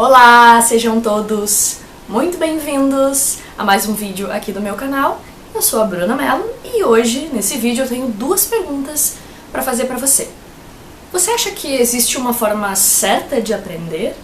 Olá, sejam todos muito bem-vindos a mais um vídeo aqui do meu canal. Eu sou a Bruna Mello e hoje, nesse vídeo, eu tenho duas perguntas para fazer para você. Você acha que existe uma forma certa de aprender?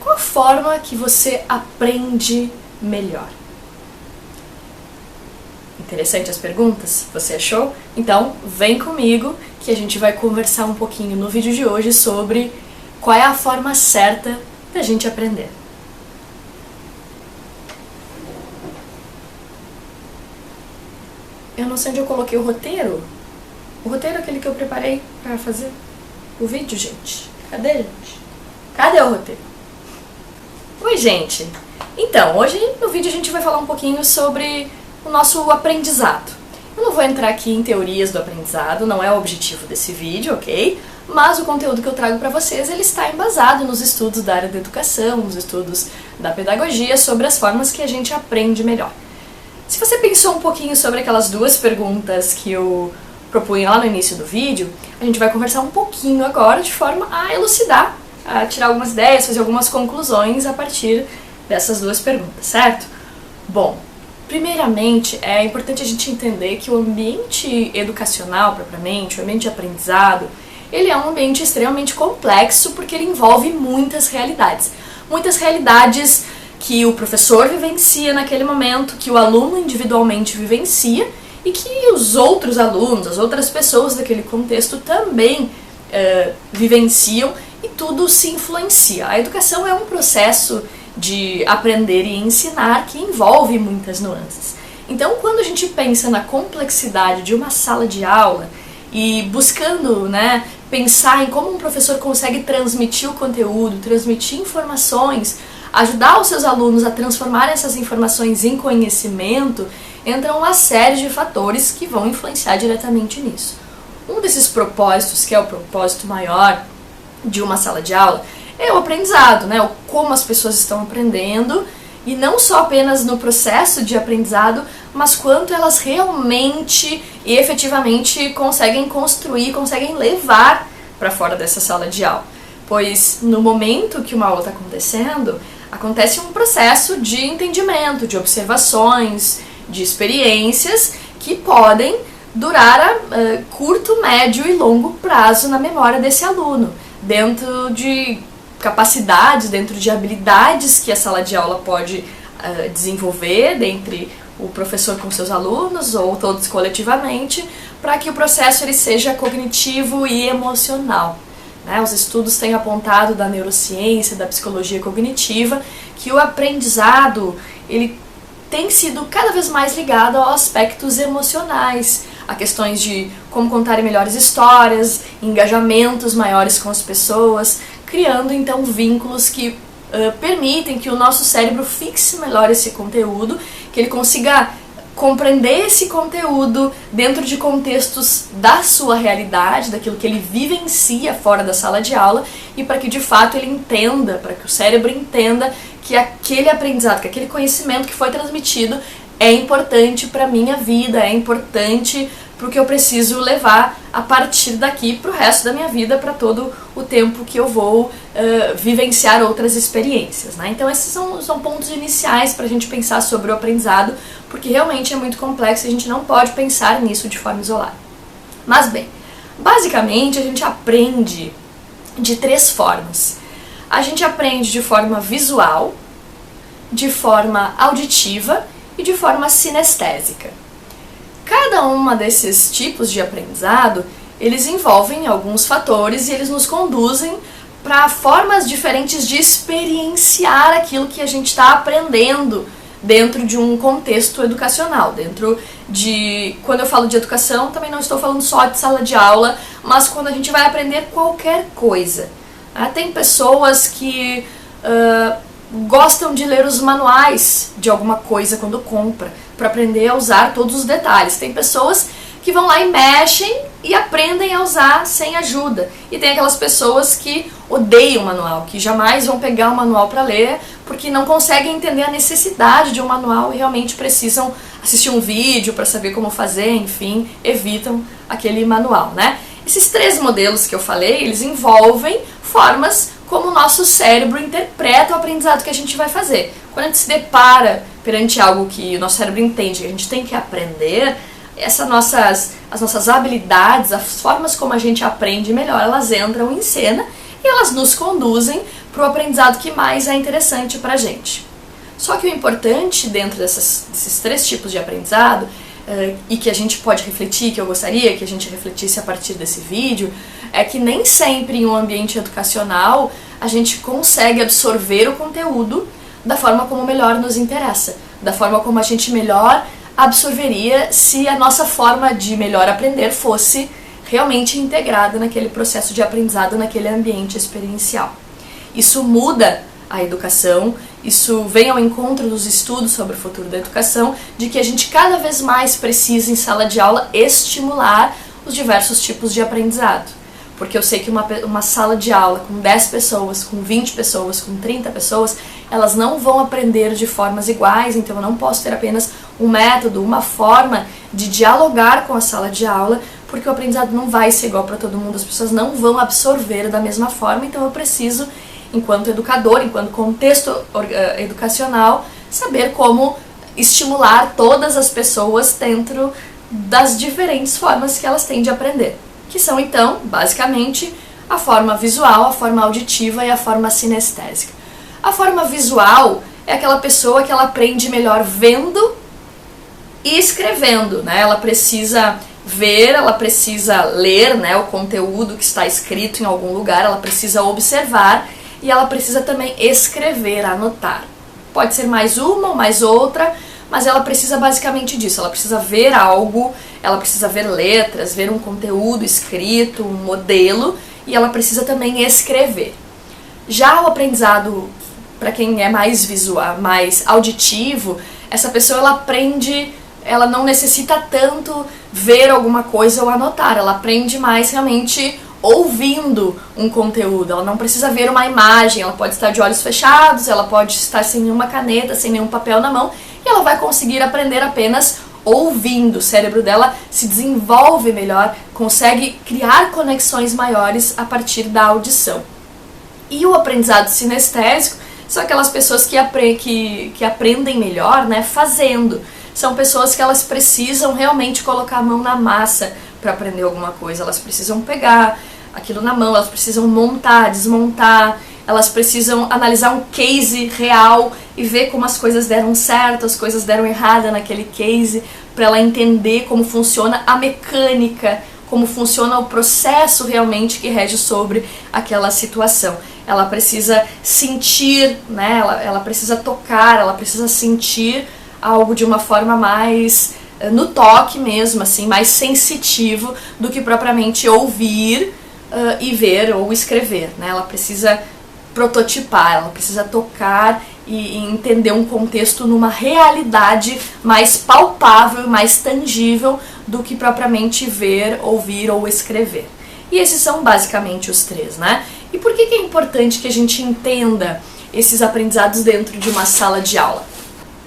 Qual a forma que você aprende melhor? Interessante as perguntas? Você achou? Então, vem comigo que a gente vai conversar um pouquinho no vídeo de hoje sobre qual é a forma certa da gente aprender. Eu não sei onde eu coloquei o roteiro. O roteiro é aquele que eu preparei pra fazer o vídeo, gente. Cadê, gente? Cadê o roteiro? Oi, gente! Então, hoje no vídeo a gente vai falar um pouquinho sobre o nosso aprendizado. Eu não vou entrar aqui em teorias do aprendizado, não é o objetivo desse vídeo, ok? Mas o conteúdo que eu trago para vocês, ele está embasado nos estudos da área da educação, nos estudos da pedagogia, sobre as formas que a gente aprende melhor. Se você pensou um pouquinho sobre aquelas duas perguntas que eu propunha lá no início do vídeo, a gente vai conversar um pouquinho agora de forma a elucidar, a tirar algumas ideias, fazer algumas conclusões a partir dessas duas perguntas, certo? Bom, primeiramente é importante a gente entender que o ambiente educacional, propriamente, o ambiente de aprendizado, ele é um ambiente extremamente complexo porque ele envolve muitas realidades. Muitas realidades que o professor vivencia naquele momento, que o aluno individualmente vivencia e que os outros alunos, as outras pessoas daquele contexto também vivenciam e tudo se influencia. A educação é um processo de aprender e ensinar que envolve muitas nuances. Então, quando a gente pensa na complexidade de uma sala de aula e buscando, pensar em como um professor consegue transmitir o conteúdo, transmitir informações, ajudar os seus alunos a transformar essas informações em conhecimento, entram uma série de fatores que vão influenciar diretamente nisso. Um desses propósitos, que é o propósito maior de uma sala de aula, é o aprendizado, o como as pessoas estão aprendendo, e não só apenas no processo de aprendizado, mas quanto elas realmente e efetivamente conseguem construir, conseguem levar para fora dessa sala de aula. Pois no momento que uma aula está acontecendo, acontece um processo de entendimento, de observações, de experiências que podem durar a curto, médio e longo prazo na memória desse aluno, dentro de capacidades, dentro de habilidades que a sala de aula pode desenvolver, dentre o professor com seus alunos ou todos coletivamente, para que o processo ele seja cognitivo e emocional. Os estudos têm apontado da neurociência, da psicologia cognitiva, que o aprendizado ele tem sido cada vez mais ligado a aspectos emocionais, a questões de como contar melhores histórias, engajamentos maiores com as pessoas, criando então vínculos que permitem que o nosso cérebro fixe melhor esse conteúdo, que ele consiga compreender esse conteúdo dentro de contextos da sua realidade, daquilo que ele vivencia fora da sala de aula, e para que de fato ele entenda, para que o cérebro entenda que aquele aprendizado, que aquele conhecimento que foi transmitido é importante para a minha vida, é importante para o que eu preciso levar a partir daqui para o resto da minha vida, para todo o tempo que eu vou vivenciar outras experiências. Então esses são pontos iniciais para a gente pensar sobre o aprendizado, porque realmente é muito complexo e a gente não pode pensar nisso de forma isolada. Mas bem, basicamente a gente aprende de três formas. A gente aprende de forma visual, de forma auditiva e de forma sinestésica. Cada uma desses tipos de aprendizado, eles envolvem alguns fatores e eles nos conduzem para formas diferentes de experienciar aquilo que a gente está aprendendo dentro de um contexto educacional. Quando eu falo de educação, também não estou falando só de sala de aula, mas quando a gente vai aprender qualquer coisa. Tem pessoas que gostam de ler os manuais de alguma coisa quando compra, para aprender a usar todos os detalhes. Tem pessoas que vão lá e mexem e aprendem a usar sem ajuda. E tem aquelas pessoas que odeiam o manual, que jamais vão pegar o manual para ler, porque não conseguem entender a necessidade de um manual e realmente precisam assistir um vídeo para saber como fazer, enfim, evitam aquele manual, Esses três modelos que eu falei, eles envolvem formas como o nosso cérebro interpreta o aprendizado que a gente vai fazer. Quando a gente se depara perante algo que o nosso cérebro entende, que a gente tem que aprender, as nossas habilidades, as formas como a gente aprende melhor, elas entram em cena e elas nos conduzem para o aprendizado que mais é interessante para a gente. Só que o importante dentro desses 3 tipos de aprendizado, e que a gente pode refletir, que eu gostaria que a gente refletisse a partir desse vídeo, é que nem sempre em um ambiente educacional a gente consegue absorver o conteúdo da forma como melhor nos interessa, da forma como a gente melhor absorveria se a nossa forma de melhor aprender fosse realmente integrada naquele processo de aprendizado, naquele ambiente experiencial. Isso muda a educação, isso vem ao encontro dos estudos sobre o futuro da educação, de que a gente cada vez mais precisa em sala de aula estimular os diversos tipos de aprendizado. Porque eu sei que uma sala de aula com 10 pessoas, com 20 pessoas, com 30 pessoas, elas não vão aprender de formas iguais, então eu não posso ter apenas um método, uma forma de dialogar com a sala de aula, porque o aprendizado não vai ser igual para todo mundo, as pessoas não vão absorver da mesma forma, então eu preciso, enquanto educador, enquanto contexto educacional, saber como estimular todas as pessoas dentro das diferentes formas que elas têm de aprender, que são então, basicamente, a forma visual, a forma auditiva e a forma sinestésica. A forma visual é aquela pessoa que ela aprende melhor vendo e escrevendo, né? Ela precisa ver, ela precisa ler, né, o conteúdo que está escrito em algum lugar, ela precisa observar e ela precisa também escrever, anotar. Pode ser mais uma ou mais outra, mas ela precisa basicamente disso, ela precisa ver algo, ela precisa ver letras, ver um conteúdo escrito, um modelo, e ela precisa também escrever. Já o aprendizado, para quem é mais visual, mais auditivo, essa pessoa ela aprende, ela não necessita tanto ver alguma coisa ou anotar, ela aprende mais realmente ouvindo um conteúdo, ela não precisa ver uma imagem, ela pode estar de olhos fechados, ela pode estar sem nenhuma caneta, sem nenhum papel na mão, e ela vai conseguir aprender apenas ouvindo. O cérebro dela se desenvolve melhor, consegue criar conexões maiores a partir da audição. E o aprendizado sinestésico são aquelas pessoas que aprendem melhor, né, fazendo. São pessoas que elas precisam realmente colocar a mão na massa para aprender alguma coisa. Elas precisam pegar aquilo na mão, elas precisam montar, desmontar, elas precisam analisar um case real e ver como as coisas deram certo, as coisas deram errada naquele case, para ela entender como funciona a mecânica, como funciona o processo realmente que rege sobre aquela situação. Ela precisa sentir, né? Ela precisa tocar, ela precisa sentir algo de uma forma mais no toque mesmo, assim, mais sensitivo do que propriamente ouvir e ver ou escrever, né? Ela precisa prototipar, ela precisa tocar e entender um contexto numa realidade mais palpável, mais tangível do que propriamente ver, ouvir ou escrever. E esses são basicamente os 3, né? E por que é importante que a gente entenda esses aprendizados dentro de uma sala de aula?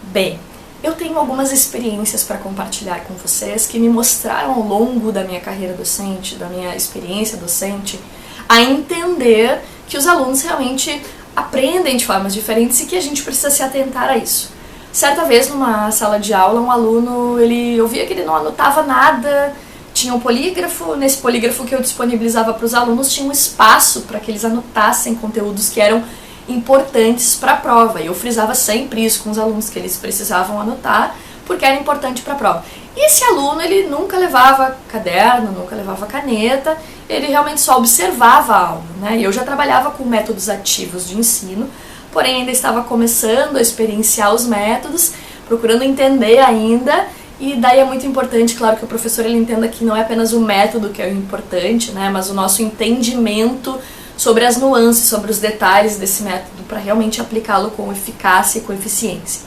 Bem, eu tenho algumas experiências para compartilhar com vocês que me mostraram ao longo da minha carreira docente, da minha experiência docente, a entender que os alunos realmente aprendem de formas diferentes e que a gente precisa se atentar a isso. Certa vez, numa sala de aula, um aluno, eu via que ele não anotava nada, tinha um polígrafo, nesse polígrafo que eu disponibilizava para os alunos tinha um espaço para que eles anotassem conteúdos que eram importantes para a prova, e eu frisava sempre isso com os alunos, que eles precisavam anotar, porque era importante para a prova. E esse aluno, ele nunca levava caderno, nunca levava caneta, ele realmente só observava algo, né? E eu já trabalhava com métodos ativos de ensino, porém ainda estava começando a experienciar os métodos, procurando entender ainda, e daí é muito importante, claro, que o professor ele entenda que não é apenas o método que é o importante, né? Mas o nosso entendimento sobre as nuances, sobre os detalhes desse método, para realmente aplicá-lo com eficácia e com eficiência.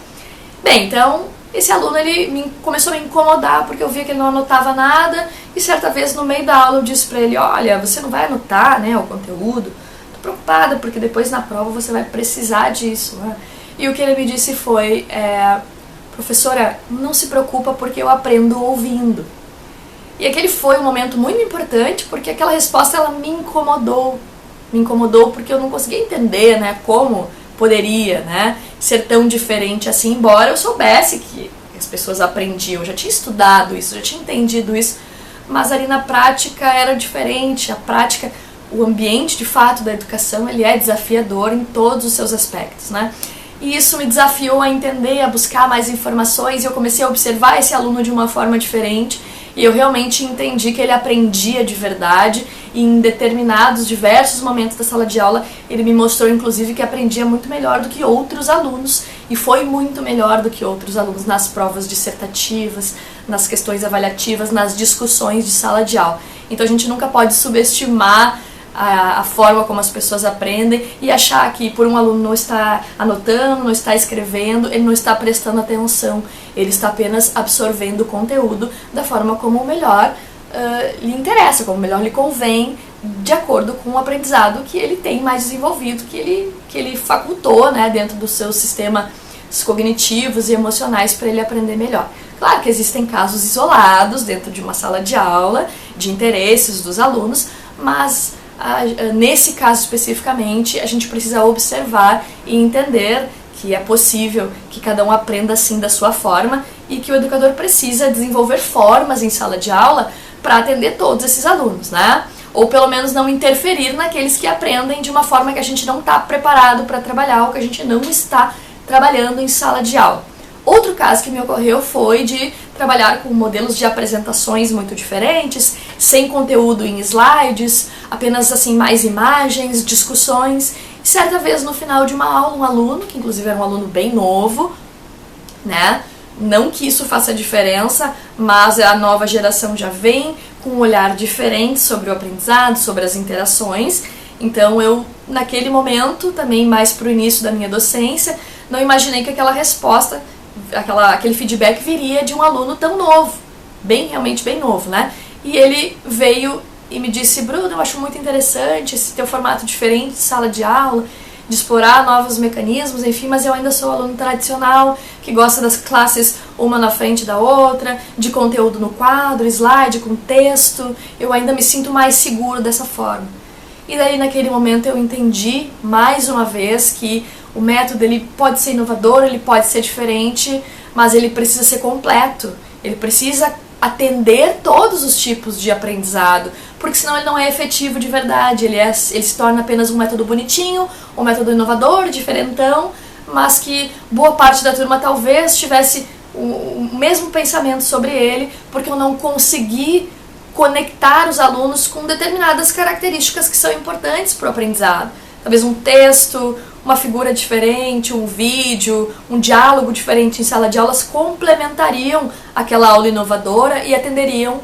Bem, então, esse aluno ele começou a me incomodar, porque eu via que ele não anotava nada, e certa vez no meio da aula eu disse para ele, olha, você não vai anotar, né, o conteúdo? Tô preocupada, porque depois na prova você vai precisar disso, né? E o que ele me disse foi, professora, não se preocupa porque eu aprendo ouvindo. E aquele foi um momento muito importante, porque aquela resposta ela me incomodou. me incomodou porque eu não conseguia entender, né, como poderia, né, ser tão diferente assim, embora eu soubesse que as pessoas aprendiam, eu já tinha estudado isso, já tinha entendido isso, mas ali na prática era diferente. A prática, o ambiente de fato da educação, ele é desafiador em todos os seus aspectos, né? E isso me desafiou a entender, a buscar mais informações, e eu comecei a observar esse aluno de uma forma diferente, e eu realmente entendi que ele aprendia de verdade, e em determinados, diversos momentos da sala de aula, ele me mostrou inclusive que aprendia muito melhor do que outros alunos, e foi muito melhor do que outros alunos nas provas dissertativas, nas questões avaliativas, nas discussões de sala de aula. Então a gente nunca pode subestimar a forma como as pessoas aprendem e achar que por um aluno não está anotando, não está escrevendo, ele não está prestando atenção, ele está apenas absorvendo o conteúdo da forma como melhor lhe interessa, como melhor lhe convém, de acordo com o aprendizado que ele tem mais desenvolvido, que ele facultou, né, dentro dos seus sistemas cognitivos e emocionais para ele aprender melhor. Claro que existem casos isolados dentro de uma sala de aula, de interesses dos alunos, mas nesse caso especificamente a gente precisa observar e entender que é possível que cada um aprenda assim da sua forma e que o educador precisa desenvolver formas em sala de aula para atender todos esses alunos, né? Ou pelo menos não interferir naqueles que aprendem de uma forma que a gente não está preparado para trabalhar ou que a gente não está trabalhando em sala de aula. Outro caso que me ocorreu foi de trabalhar com modelos de apresentações muito diferentes, sem conteúdo em slides, apenas assim mais imagens, discussões. E certa vez no final de uma aula, um aluno, que inclusive era um aluno bem novo, né? Não que isso faça diferença, mas a nova geração já vem com um olhar diferente sobre o aprendizado, sobre as interações. Então eu, naquele momento, também mais para o início da minha docência, não imaginei que aquela resposta, aquele feedback viria de um aluno tão novo, realmente bem novo, né? E ele veio e me disse: Bruno, eu acho muito interessante esse teu formato diferente de sala de aula, de explorar novos mecanismos, enfim, mas eu ainda sou aluno tradicional, que gosta das classes uma na frente da outra, de conteúdo no quadro, slide, com texto, eu ainda me sinto mais seguro dessa forma. E daí naquele momento eu entendi, mais uma vez, que o método ele pode ser inovador, ele pode ser diferente, mas ele precisa ser completo, ele precisa atender todos os tipos de aprendizado, porque senão ele não é efetivo de verdade, ele se torna apenas um método bonitinho, um método inovador, diferentão, mas que boa parte da turma talvez tivesse o mesmo pensamento sobre ele, porque eu não consegui conectar os alunos com determinadas características que são importantes para o aprendizado. Talvez um texto, uma figura diferente, um vídeo, um diálogo diferente em sala de aulas complementariam aquela aula inovadora e atenderiam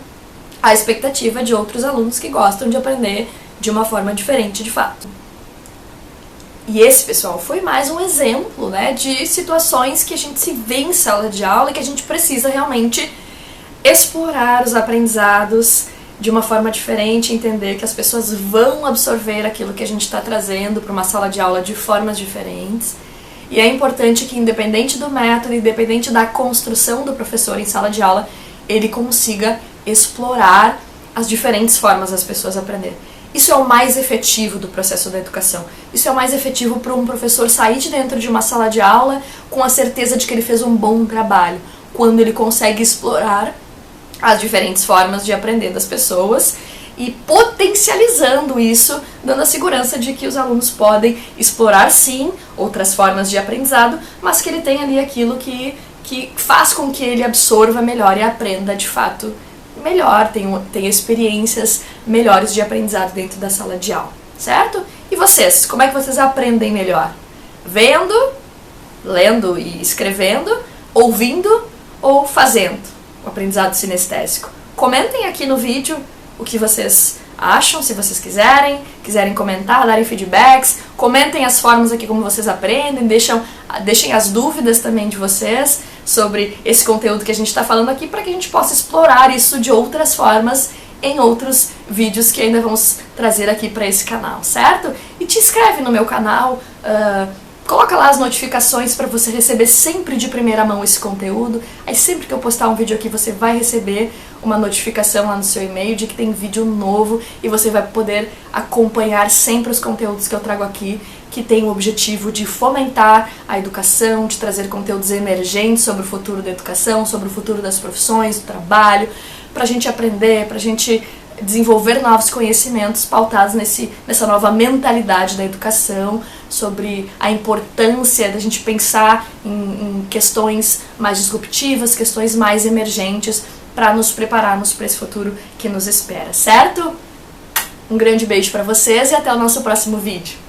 à expectativa de outros alunos que gostam de aprender de uma forma diferente de fato. E esse, pessoal, foi mais um exemplo, né, de situações que a gente se vê em sala de aula e que a gente precisa realmente explorar os aprendizados de uma forma diferente, entender que as pessoas vão absorver aquilo que a gente está trazendo para uma sala de aula de formas diferentes. E é importante que, independente do método, independente da construção do professor em sala de aula, ele consiga explorar as diferentes formas das pessoas aprenderem. Isso é o mais efetivo do processo da educação. Isso é o mais efetivo para um professor sair de dentro de uma sala de aula com a certeza de que ele fez um bom trabalho, quando ele consegue explorar as diferentes formas de aprender das pessoas e potencializando isso, dando a segurança de que os alunos podem explorar sim outras formas de aprendizado, mas que ele tem ali aquilo que faz com que ele absorva melhor e aprenda de fato melhor, tenha experiências melhores de aprendizado dentro da sala de aula, certo? E vocês, como é que vocês aprendem melhor? Vendo, lendo e escrevendo, ouvindo ou fazendo? O aprendizado sinestésico. Comentem aqui no vídeo o que vocês acham, se vocês quiserem comentar, darem feedbacks, comentem as formas aqui como vocês aprendem, deixem as dúvidas também de vocês sobre esse conteúdo que a gente está falando aqui, para que a gente possa explorar isso de outras formas em outros vídeos que ainda vamos trazer aqui para esse canal, certo? E te inscreve no meu canal, Coloca lá as notificações para você receber sempre de primeira mão esse conteúdo. Aí sempre que eu postar um vídeo aqui, você vai receber uma notificação lá no seu e-mail de que tem vídeo novo e você vai poder acompanhar sempre os conteúdos que eu trago aqui, que tem o objetivo de fomentar a educação, de trazer conteúdos emergentes sobre o futuro da educação, sobre o futuro das profissões, do trabalho, pra gente aprender, pra gente desenvolver novos conhecimentos pautados nessa nova mentalidade da educação, sobre a importância da gente pensar em questões mais disruptivas, questões mais emergentes, para nos prepararmos para esse futuro que nos espera, certo? Um grande beijo para vocês e até o nosso próximo vídeo.